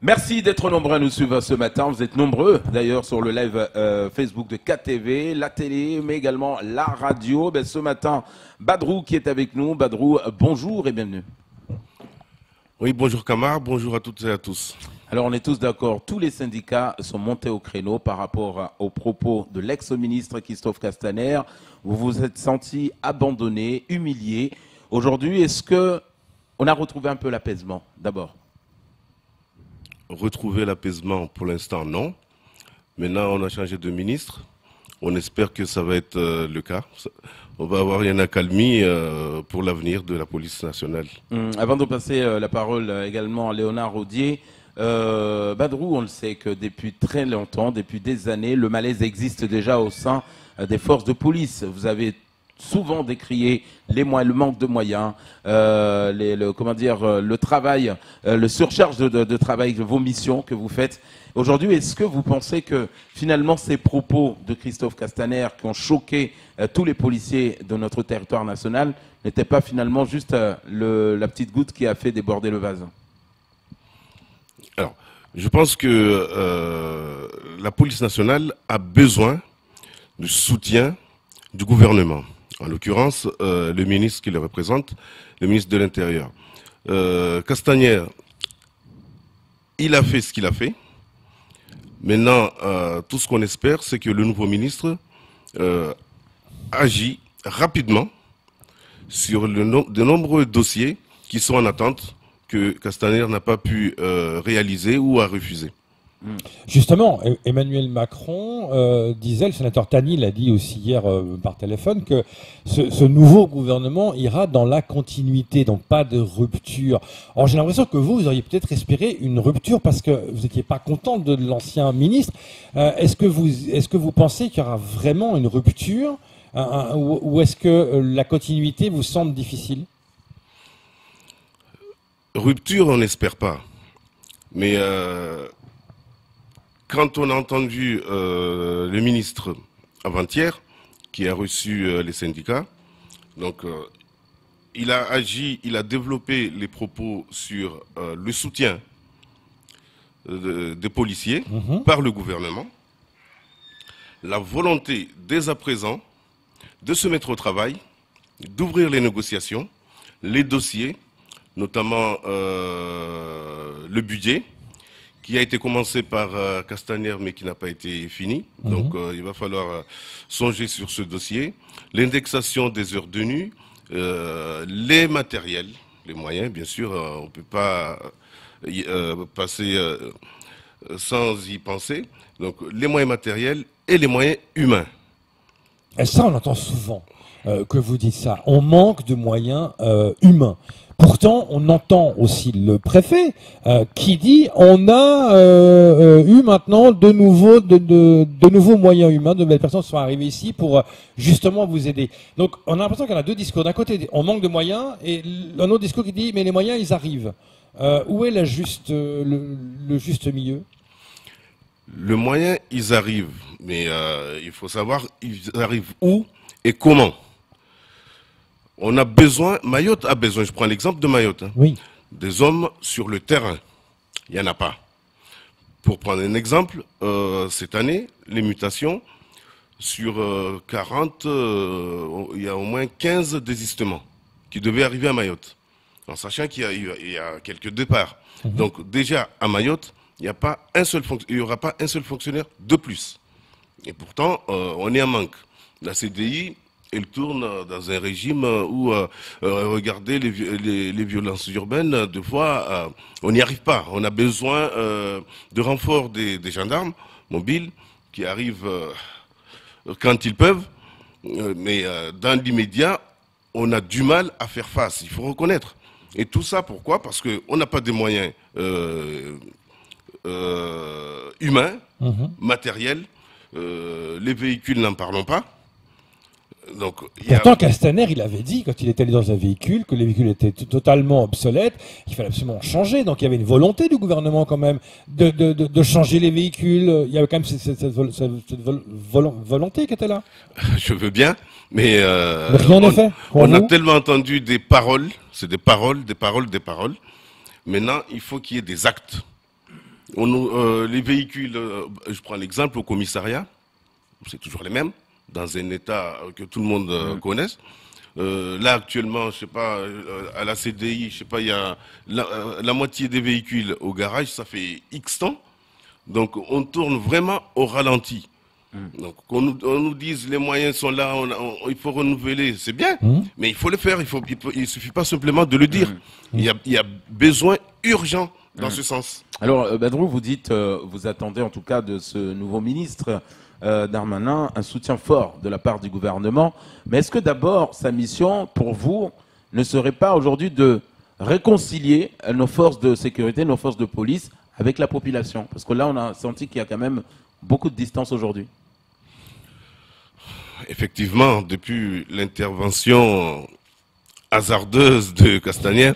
Merci d'être nombreux à nous suivre ce matin. Vous êtes nombreux d'ailleurs sur le live Facebook de KTV, la télé, mais également la radio. Ben, ce matin, Badrou qui est avec nous. Badrou, bonjour et bienvenue. Oui, bonjour Kamar, bonjour à toutes et à tous. Alors on est tous d'accord, tous les syndicats sont montés au créneau par rapport aux propos de l'ex-ministre Christophe Castaner. Vous vous êtes senti abandonné, humilié. Aujourd'hui, est-ce que on a retrouvé un peu l'apaisement d'abord? Retrouver l'apaisement, pour l'instant, non. Maintenant, on a changé de ministre. On espère que ça va être le cas. On va avoir une accalmie pour l'avenir de la police nationale. Avant de passer la parole également à Léonard Rodier, Badrou, on le sait que depuis très longtemps, depuis des années, le malaise existe déjà au sein des forces de police. Vous avez souvent décrié le manque de moyens, le travail, le surcharge de travail, de vos missions que vous faites. Aujourd'hui, est-ce que vous pensez que finalement ces propos de Christophe Castaner qui ont choqué tous les policiers de notre territoire national n'étaient pas finalement juste la petite goutte qui a fait déborder le vase? Alors, je pense que la police nationale a besoin du soutien du gouvernement. En l'occurrence, le ministre qui le représente, le ministre de l'Intérieur. Castaner, il a fait ce qu'il a fait. Maintenant, tout ce qu'on espère, c'est que le nouveau ministre agit rapidement sur de nombreux dossiers qui sont en attente que Castaner n'a pas pu réaliser ou a refusé. Justement, Emmanuel Macron disait, le sénateur Tani l'a dit aussi hier par téléphone, que ce nouveau gouvernement ira dans la continuité, donc pas de rupture. Or, j'ai l'impression que vous auriez peut-être espéré une rupture parce que vous n'étiez pas content de l'ancien ministre. Est-ce que vous pensez qu'il y aura vraiment une rupture ou est-ce que la continuité vous semble difficile? Rupture, on n'espère pas. Mais quand on a entendu le ministre avant-hier, qui a reçu les syndicats, donc il a agi, il a développé les propos sur le soutien des policiers par le gouvernement, la volonté dès à présent de se mettre au travail, d'ouvrir les négociations, les dossiers, notamment le budget, qui a été commencé par Castaner mais qui n'a pas été fini. Donc il va falloir songer sur ce dossier. L'indexation des heures de nuit, les matériels, les moyens, bien sûr, on ne peut pas passer sans y penser. Donc les moyens matériels et les moyens humains. Et ça, on entend souvent que vous dites ça. On manque de moyens humains. Pourtant, on entend aussi le préfet qui dit on a eu maintenant de nouveaux moyens humains, de nouvelles personnes sont arrivées ici pour justement vous aider. Donc, on a l'impression qu'il y en a deux discours. D'un côté, on manque de moyens, et un autre discours qui dit mais les moyens, ils arrivent. Où est le juste milieu? Le moyen, ils arrivent, mais il faut savoir ils arrivent où et comment. On a besoin, Mayotte a besoin, je prends l'exemple de Mayotte, oui. Des hommes sur le terrain. Il n'y en a pas. Pour prendre un exemple, cette année, les mutations, sur 40, il y a au moins 15 désistements qui devaient arriver à Mayotte, en sachant qu'il y a quelques départs. Donc déjà, à Mayotte, il n'y aura pas un seul fonctionnaire de plus. Et pourtant, on est en manque. La CDI, elle tourne dans un régime où, regardez les violences urbaines, deux fois, on n'y arrive pas. On a besoin de renfort des gendarmes mobiles qui arrivent quand ils peuvent. Mais dans l'immédiat, on a du mal à faire face, il faut reconnaître. Et tout ça, pourquoi? Parce qu'on n'a pas de moyens humains, matériels. Les véhicules, n'en parlons pas. Donc, pourtant, Castaner, il avait dit, quand il était allé dans un véhicule, que les véhicules étaient totalement obsolètes, qu'il fallait absolument changer. Donc il y avait une volonté du gouvernement quand même de changer les véhicules. Il y avait quand même cette volonté qui était là. Je veux bien, mais rien n'est fait. On a tellement entendu des paroles, c'est des paroles, des paroles, des paroles. Maintenant, il faut qu'il y ait des actes. Les véhicules, je prends l'exemple au commissariat, c'est toujours les mêmes, dans un état que tout le monde connaisse. Là actuellement, je sais pas, à la CDI, je sais pas, il y a la moitié des véhicules au garage, ça fait X temps. Donc on tourne vraiment au ralenti. Donc qu'on nous dise les moyens sont là, il faut renouveler, c'est bien, mais il faut le faire, il suffit pas simplement de le dire. Il y a besoin urgent dans ce sens. Alors, Badrou, vous dites, vous attendez en tout cas de ce nouveau ministre Darmanin un soutien fort de la part du gouvernement. Mais est-ce que d'abord, sa mission, pour vous, ne serait pas aujourd'hui de réconcilier nos forces de sécurité, nos forces de police avec la population? Parce que là, on a senti qu'il y a quand même beaucoup de distance aujourd'hui. Effectivement, depuis l'intervention hasardeuse de Castaner,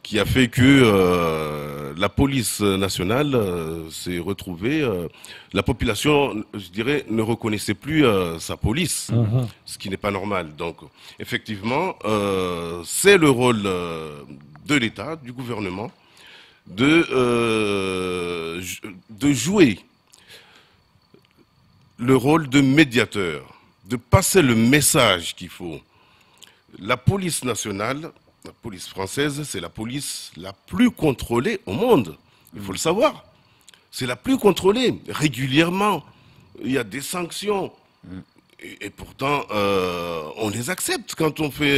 qui a fait que la police nationale s'est retrouvée, la population, je dirais, ne reconnaissait plus sa police, ce qui n'est pas normal. Donc, effectivement, c'est le rôle de l'État, du gouvernement, de jouer le rôle de médiateur, de passer le message qu'il faut. La police nationale, la police française, c'est la police la plus contrôlée au monde. Il faut le savoir. C'est la plus contrôlée. Régulièrement, il y a des sanctions. Et pourtant, on les accepte. Quand on fait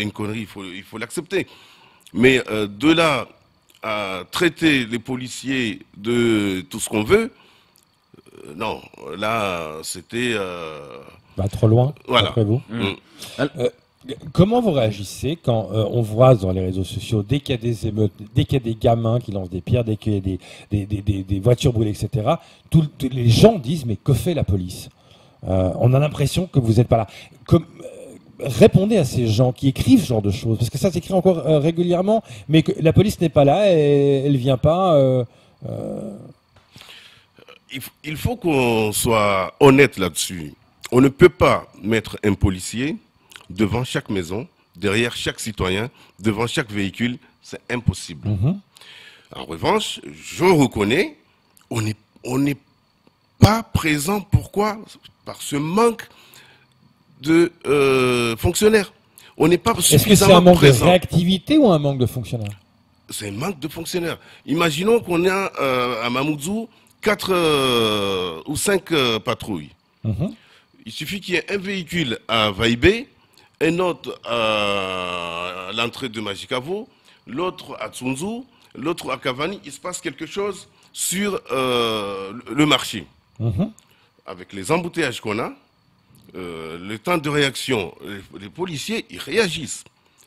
une connerie, il faut l'accepter. Mais de là à traiter les policiers de tout ce qu'on veut, non, là, c'était... Bah, trop loin, voilà. après vous. Comment vous réagissez quand on voit dans les réseaux sociaux, dès qu'il y a des émeutes, dès qu'il y a des gamins qui lancent des pierres, dès qu'il y a des voitures brûlées, etc., les gens disent, mais que fait la police? On a l'impression que vous n'êtes pas là. Répondez à ces gens qui écrivent ce genre de choses, parce que ça s'écrit encore régulièrement, mais que la police n'est pas là, et elle ne vient pas... Il faut qu'on soit honnête là-dessus. On ne peut pas mettre un policier devant chaque maison, derrière chaque citoyen, devant chaque véhicule. C'est impossible. En revanche, je reconnais, on n'est pas présent. Pourquoi? Par ce manque de fonctionnaires. On n'est pas suffisamment présent. Est-ce que c'est un manque de réactivité ou un manque de fonctionnaires? C'est un manque de fonctionnaires. Imaginons qu'on a à Mamoudzou 4 ou 5 patrouilles. Il suffit qu'il y ait un véhicule à Vaïbé, un autre à l'entrée de Majikavo, l'autre à Tsunzu, l'autre à Cavani. Il se passe quelque chose sur le marché. Avec les embouteillages qu'on a, le temps de réaction, les policiers, ils réagissent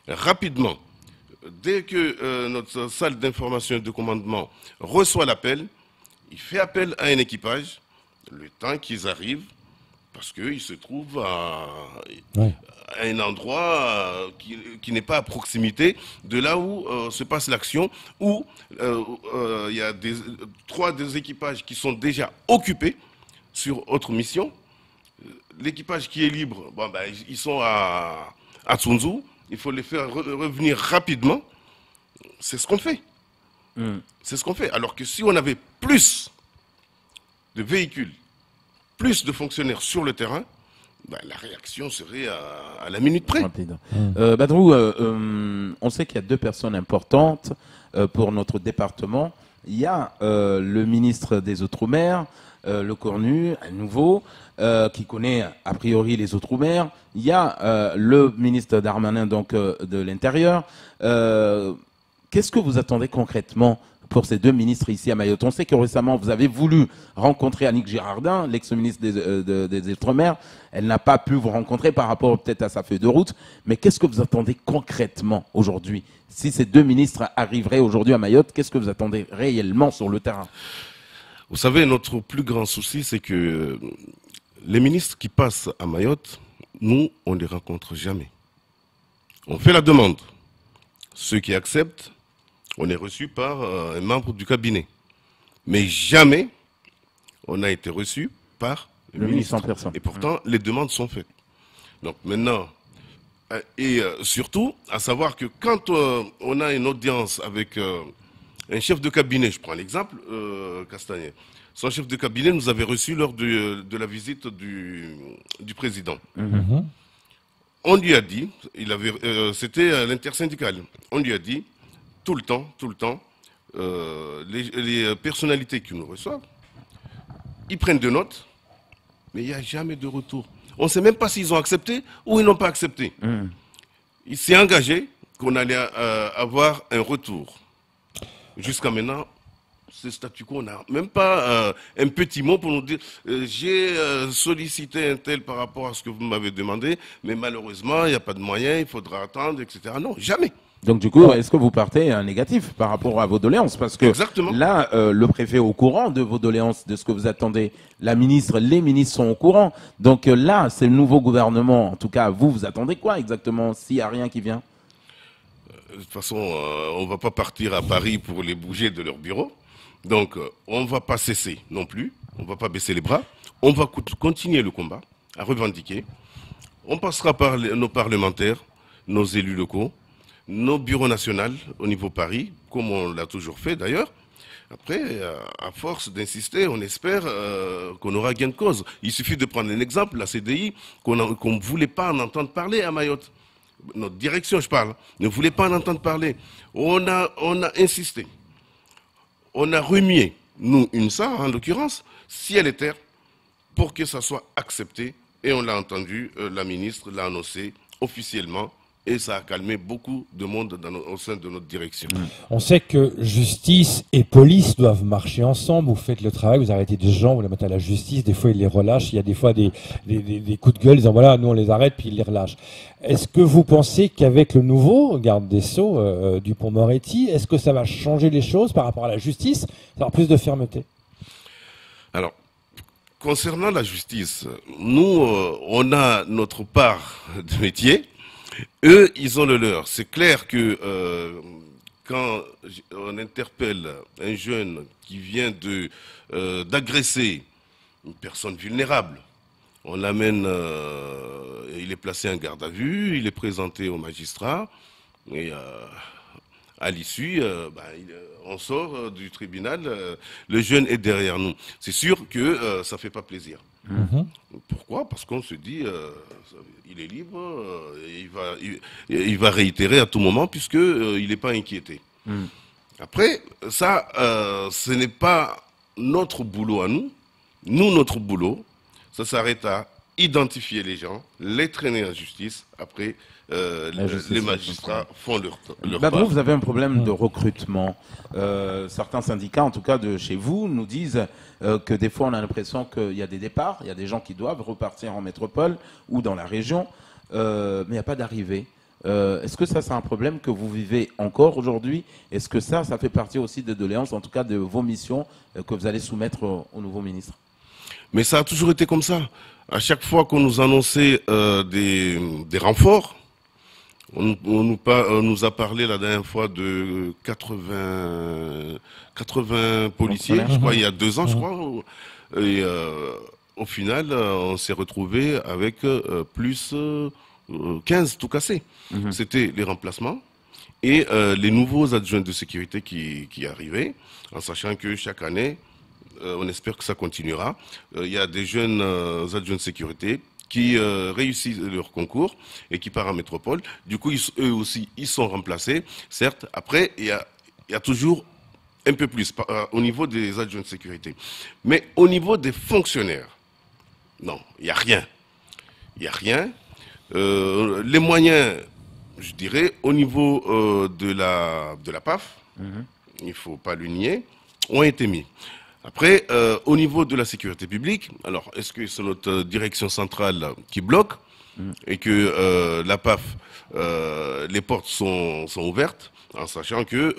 rapidement. Dès que notre salle d'information et de commandement reçoit l'appel, il fait appel à un équipage, le temps qu'ils arrivent, parce qu'ils se trouvent à un endroit qui n'est pas à proximité de là où se passe l'action, où il y a 3 des équipages qui sont déjà occupés sur autre mission. L'équipage qui est libre, bon, ben, ils sont à Tsunzu, il faut les faire revenir rapidement. C'est ce qu'on fait. C'est ce qu'on fait. Alors que si on avait plus de véhicules, plus de fonctionnaires sur le terrain, ben, la réaction serait à la minute près. Badrou, on sait qu'il y a 2 personnes importantes pour notre département. Il y a le ministre des Outre-mer, le Cornu, à nouveau, qui connaît a priori les Outre-mer. Il y a le ministre Darmanin, donc de l'Intérieur. Qu'est-ce que vous attendez concrètement pour ces 2 ministres ici à Mayotte? On sait que récemment, vous avez voulu rencontrer Annick Girardin, l'ex-ministre des Outre-mer. Elle n'a pas pu vous rencontrer par rapport peut-être à sa feuille de route. Mais qu'est-ce que vous attendez concrètement aujourd'hui? Si ces 2 ministres arriveraient aujourd'hui à Mayotte, qu'est-ce que vous attendez réellement sur le terrain? Vous savez, notre plus grand souci, c'est que les ministres qui passent à Mayotte, nous, on ne les rencontre jamais. On fait la demande. Ceux qui acceptent, on est reçu par un membre du cabinet. Mais jamais on a été reçu par le ministre en personne. Et pourtant, les demandes sont faites. Donc maintenant, et surtout, à savoir que quand on a une audience avec un chef de cabinet, je prends l'exemple, Castaner. Son chef de cabinet nous avait reçus lors de la visite du président. On lui a dit, c'était l'intersyndicale, on lui a dit, tout le temps, les personnalités qui nous reçoivent, ils prennent des notes, mais il n'y a jamais de retour. On ne sait même pas s'ils ont accepté ou ils n'ont pas accepté. Il s'est engagé qu'on allait avoir un retour. Jusqu'à maintenant, ce statu quo, on n'a même pas un petit mot pour nous dire j'ai sollicité un tel par rapport à ce que vous m'avez demandé, mais malheureusement, il n'y a pas de moyens, il faudra attendre, etc. Non, jamais. Donc du coup, est-ce que vous partez négatif par rapport à vos doléances? Parce que Exactement. là, le préfet est au courant de vos doléances, de ce que vous attendez. Les ministres sont au courant. Donc là, c'est le nouveau gouvernement. En tout cas, vous attendez quoi exactement s'il n'y a rien qui vient? De toute façon, on ne va pas partir à Paris pour les bouger de leur bureau. Donc, on ne va pas cesser non plus. On ne va pas baisser les bras. On va continuer le combat, à revendiquer. On passera par nos parlementaires, nos élus locaux, nos bureaux nationaux au niveau Paris, comme on l'a toujours fait d'ailleurs. Après, à force d'insister, on espère qu'on aura gain de cause. Il suffit de prendre un exemple, la CDI, qu'on ne voulait pas en entendre parler à Mayotte. Notre direction, je parle, ne voulait pas en entendre parler. On a insisté. On a remué, nous, UNSA en l'occurrence, ciel et terre, pour que ça soit accepté. Et on l'a entendu, la ministre l'a annoncé officiellement. Et ça a calmé beaucoup de monde au sein de notre direction. On sait que justice et police doivent marcher ensemble. Vous faites le travail, vous arrêtez des gens, vous les mettez à la justice. Des fois, ils les relâchent. Il y a des fois des coups de gueule, disant voilà, nous on les arrête, puis ils les relâchent. Est-ce que vous pensez qu'avec le nouveau garde des Sceaux, Dupond-Moretti, est-ce que ça va changer les choses par rapport à la justice, avoir plus de fermeté? Alors, concernant la justice, nous, on a notre part de métier. Eux, ils ont le leur. C'est clair que quand on interpelle un jeune qui vient d'agresser une personne vulnérable, on l'amène, il est placé en garde à vue, il est présenté au magistrat, et à l'issue, on sort du tribunal, le jeune est derrière nous. C'est sûr que ça ne fait pas plaisir. Pourquoi? Parce qu'on se dit, il est libre, il va réitérer à tout moment puisqu'il n'est pas inquiété. Après, ça, ce n'est pas notre boulot à nous. Nous, notre boulot, ça s'arrête à identifier les gens, les traîner en justice. Après, les magistrats font leur part. Vous avez un problème de recrutement. Certains syndicats, en tout cas de chez vous, nous disent que des fois on a l'impression qu'il y a des départs, il y a des gens qui doivent repartir en métropole ou dans la région, mais il n'y a pas d'arrivée. Est-ce que ça c'est un problème que vous vivez encore aujourd'hui? Est-ce que ça fait partie aussi des doléances, en tout cas de vos missions que vous allez soumettre au nouveau ministre? Mais ça a toujours été comme ça. À chaque fois qu'on nous annonçait des renforts, on nous a parlé la dernière fois de 80 policiers, je crois, il y a 2 ans, je crois. Et au final, on s'est retrouvé avec plus 15 tout cassés. C'était les remplacements et les nouveaux adjoints de sécurité qui arrivaient, en sachant que chaque année, on espère que ça continuera. Il y a des jeunes adjoints de sécurité qui réussissent leur concours et qui partent en métropole. Du coup, eux aussi, ils sont remplacés. Certes, après, il y a toujours un peu plus au niveau des adjoints de sécurité. Mais au niveau des fonctionnaires, non, il n'y a rien. Il n'y a rien. Les moyens, je dirais, au niveau de la PAF, il ne faut pas le nier, ont été mis. Après, au niveau de la sécurité publique, alors est-ce que c'est notre direction centrale qui bloque et que la PAF, les portes sont ouvertes, en sachant que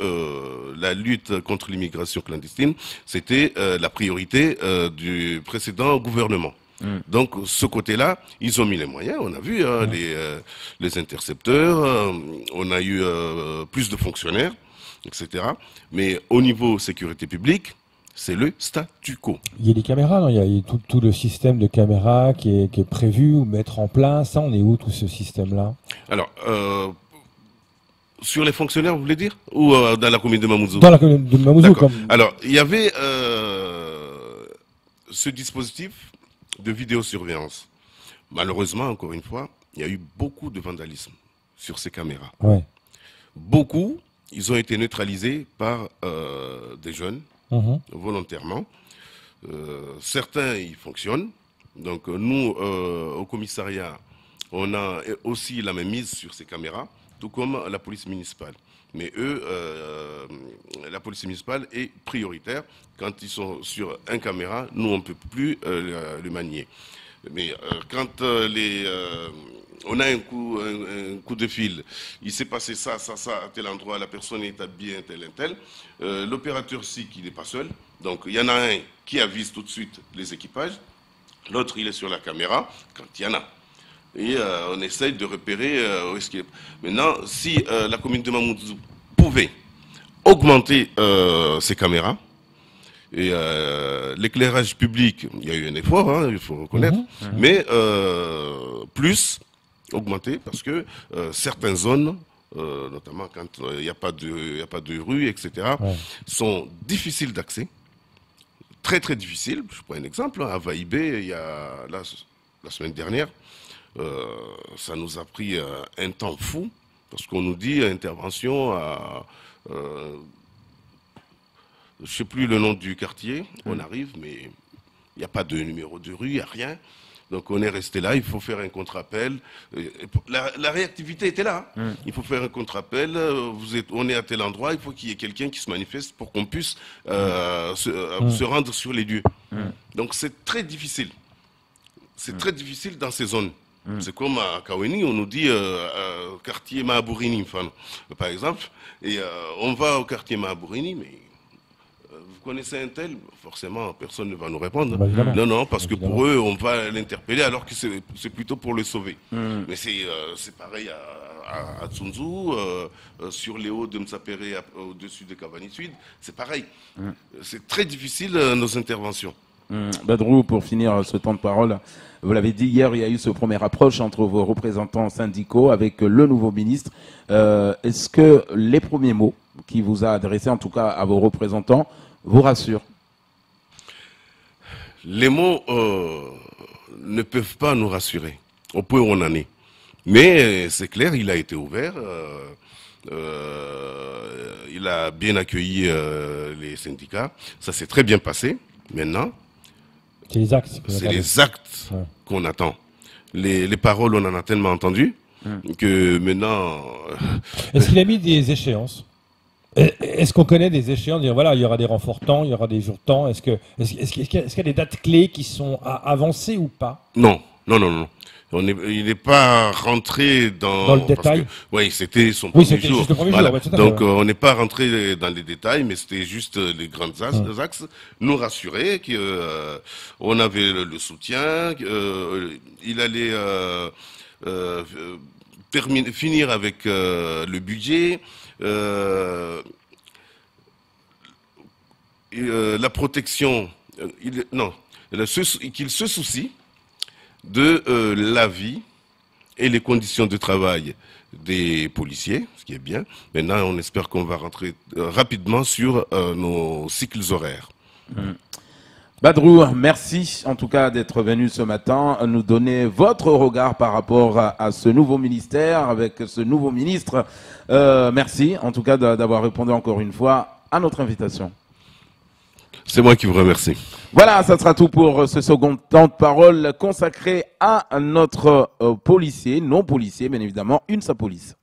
la lutte contre l'immigration clandestine, c'était la priorité du précédent gouvernement. Donc ce côté-là, ils ont mis les moyens, on a vu les intercepteurs, on a eu plus de fonctionnaires, etc. Mais au niveau sécurité publique, c'est le statu quo. Il y a des caméras, non? Il y a tout le système de caméras qui est prévu ou mettre en place. Ça, on est où tout ce système-là? Alors, Sur les fonctionnaires, vous voulez dire? Ou dans la commune de Mamoudzou? Dans la commune de Mamoudzou, D'accord. comme... Alors, il y avait ce dispositif de vidéosurveillance. Malheureusement, encore une fois, il y a eu beaucoup de vandalisme sur ces caméras. Ouais. Beaucoup, ils ont été neutralisés par des jeunes, volontairement. Certains, ils fonctionnent. Donc, nous, au commissariat, on a aussi la même mise sur ces caméras, tout comme la police municipale. Mais eux, la police municipale est prioritaire. Quand ils sont sur un caméra, nous, on ne peut plus le manier. Mais quand on a un coup de fil, il s'est passé ça, à tel endroit, la personne est habillée, tel. L'opérateur SIC, il n'est pas seul. Donc, il y en a un qui avise tout de suite les équipages. L'autre, il est sur la caméra, quand il y en a. Et on essaye de repérer où est-ce qu'il est. Maintenant, si la commune de Mamoudzou pouvait augmenter ses caméras, et l'éclairage public, il y a eu un effort, hein, il faut reconnaître, mais plus augmenter, parce que certaines zones, notamment quand il n'y a pas de rue, etc., sont difficiles d'accès, très très difficiles. Je prends un exemple, à Vaïbé, il y a la semaine dernière, ça nous a pris un temps fou, parce qu'on nous dit intervention à... je ne sais plus le nom du quartier, on arrive, mais il n'y a pas de numéro de rue, il n'y a rien. Donc on est resté là, il faut faire un contre-appel. La réactivité était là. Il faut faire un contre-appel, on est à tel endroit, il faut qu'il y ait quelqu'un qui se manifeste pour qu'on puisse se rendre sur les lieux. Donc c'est très difficile. C'est très difficile dans ces zones. C'est comme à Kaweni, on nous dit quartier Mahabourini, par exemple, et on va au quartier Mahabourini, mais vous connaissez un tel, forcément personne ne va nous répondre. Non, parce que pour eux, on va l'interpeller alors que c'est plutôt pour le sauver. Mais c'est pareil à Tsunzu, sur les hauts de Msapere, au-dessus de Cavani Sud, c'est pareil. C'est très difficile nos interventions. Badrou, pour finir ce temps de parole, vous l'avez dit hier, il y a eu ce premier approche entre vos représentants syndicaux avec le nouveau ministre. Est-ce que les premiers mots qu'il vous a adressés, en tout cas à vos représentants, vous rassurent? Les mots ne peuvent pas nous rassurer au point où on en est. Mais c'est clair, il a été ouvert. Il a bien accueilli les syndicats. Ça s'est très bien passé. Maintenant, c'est les actes. C'est les actes qu'on attend. Les paroles, on en a tellement entendu que maintenant... Est-ce qu'il a mis des échéances? Est-ce qu'on connaît des échéances? Dire, voilà, il y aura des renforts temps, il y aura des jours temps. Est-ce qu'il y a des dates clés qui sont avancées ou pas? Non. Il n'est pas rentré dans le détail. Oui, c'était son premier jour. Juste le premier voilà. jour. Ouais, donc on n'est pas rentré dans les détails, mais c'était juste les grands axes, nous rassurer qu'on avait le soutien, il allait finir avec le budget, la protection, qu'il se soucie de la vie et les conditions de travail des policiers, ce qui est bien. Maintenant, on espère qu'on va rentrer rapidement sur nos cycles horaires. Badrou, merci en tout cas d'être venu ce matin nous donner votre regard par rapport à ce nouveau ministère avec ce nouveau ministre. Merci en tout cas d'avoir répondu encore une fois à notre invitation. C'est moi qui vous remercie. Voilà, ça sera tout pour ce second temps de parole consacré à notre policier, non policier, bien évidemment, UNSA Police.